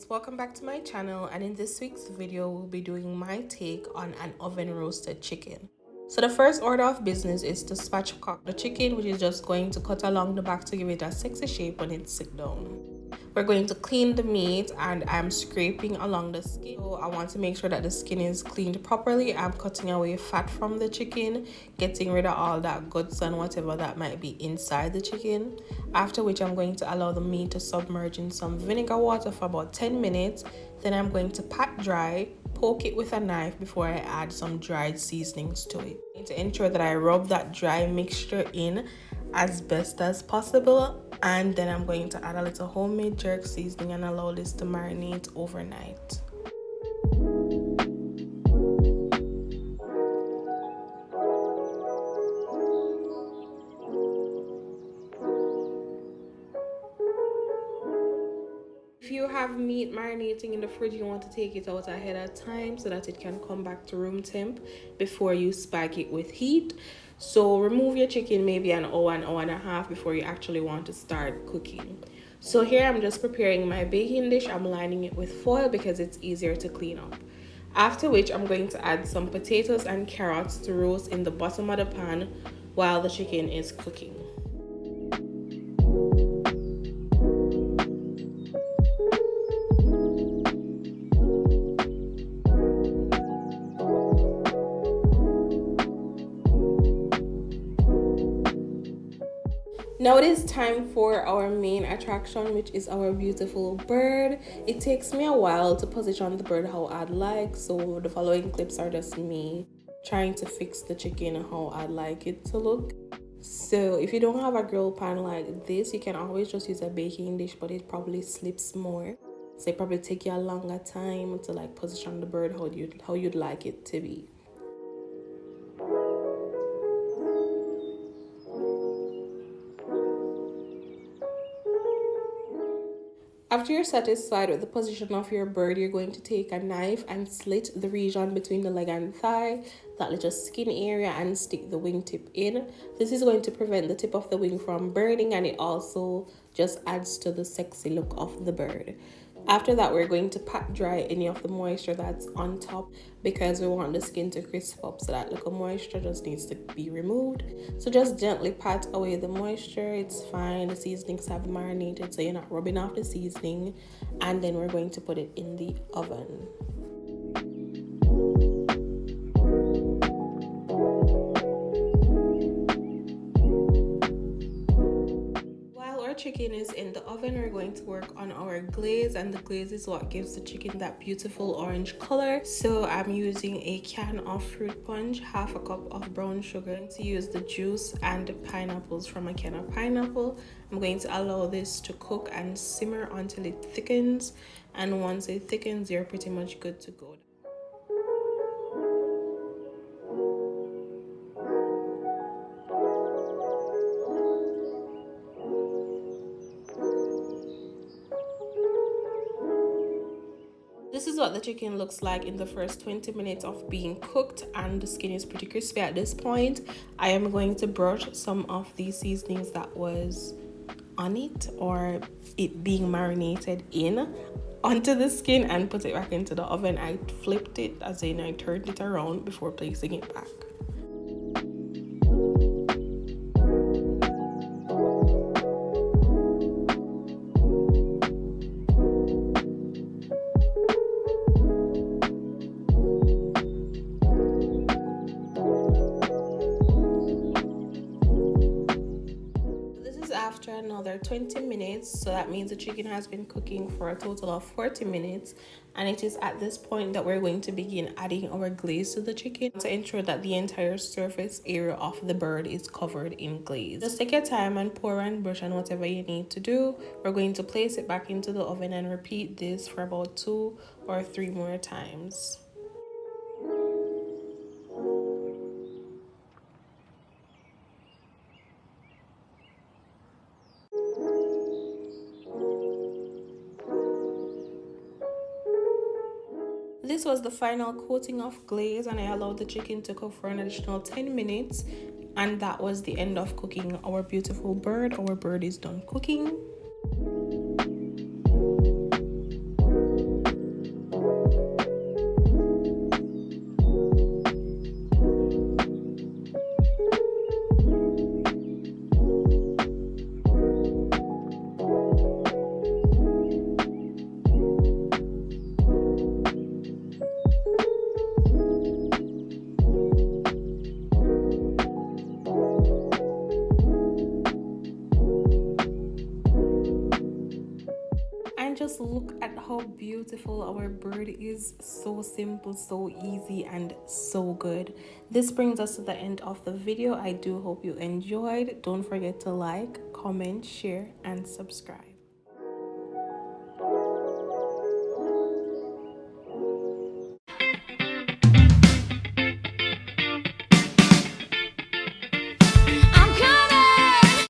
loves, welcome back to my channel, and in this week's video we'll be doing my take on an oven roasted chicken. So the first order of business is to spatchcock the chicken, which is just going to cut along the back to give it a sexy shape when it's sit down. We're going to clean the meat and I'm scraping along the skin. So I want to make sure that the skin is cleaned properly. I'm cutting away fat from the chicken, getting rid of all that guts and whatever that might be inside the chicken. After which I'm going to allow the meat to submerge in some vinegar water for about 10 minutes. Then I'm going to pat dry, poke it with a knife before I add some dried seasonings to it. I need to ensure that I rub that dry mixture in as best as possible, and then I'm going to add a little homemade jerk seasoning and allow this to marinate overnight. If you have meat marinating in the fridge, you want to take it out ahead of time so that it can come back to room temp before you spike it with heat. So remove your chicken maybe an hour and a half before you actually want to start cooking. So here I'm just preparing my baking dish. I'm lining it with foil because it's easier to clean up. After which I'm going to add some potatoes and carrots to roast in the bottom of the pan while the chicken is cooking. Now it is time for our main attraction, which is our beautiful bird. It takes me a while to position the bird how I'd like, so the following clips are just me trying to fix the chicken how I'd like it to look. So if you don't have a grill pan like this, you can always just use a baking dish, but it probably slips more. So it probably take you a longer time to like position the bird how you'd like it to be. After you're satisfied with the position of your bird, you're going to take a knife and slit the region between the leg and thigh, that little skin area, and stick the wingtip in. This is going to prevent the tip of the wing from burning, and it also just adds to the sexy look of the bird. After that, we're going to pat dry any of the moisture that's on top because we want the skin to crisp up, so that little moisture just needs to be removed. So just gently pat away the moisture. It's fine. The seasonings have marinated, so you're not rubbing off the seasoning. And then we're going to put it in the oven. Chicken is in the oven, we're going to work on our glaze, and the glaze is what gives the chicken that beautiful orange color. So I'm using a can of fruit punch, half a cup of brown sugar, to use the juice and the pineapples from a can of pineapple. I'm going to allow this to cook and simmer until it thickens, and once it thickens, you're pretty much good to go. This is what the chicken looks like in the first 20 minutes of being cooked, and the skin is pretty crispy at this point. I am going to brush some of the seasonings that was on it, or it being marinated in, onto the skin and put it back into the oven. I flipped it, as in I turned it around before placing it back. After another 20 minutes, so that means the chicken has been cooking for a total of 40 minutes, and it is at this point that we're going to begin adding our glaze to the chicken to ensure that the entire surface area of the bird is covered in glaze. Just take your time and pour and brush and whatever you need to do. We're going to place it back into the oven and repeat this for about 2 or 3 more times. This was the final coating of glaze, and I allowed the chicken to cook for an additional 10 minutes, and that was the end of cooking our beautiful bird. Our bird is done cooking. beautiful. Our bird is so simple, so easy, and so good. This brings us to the end of the video. I do hope you enjoyed. Don't forget to like, comment, share, and subscribe.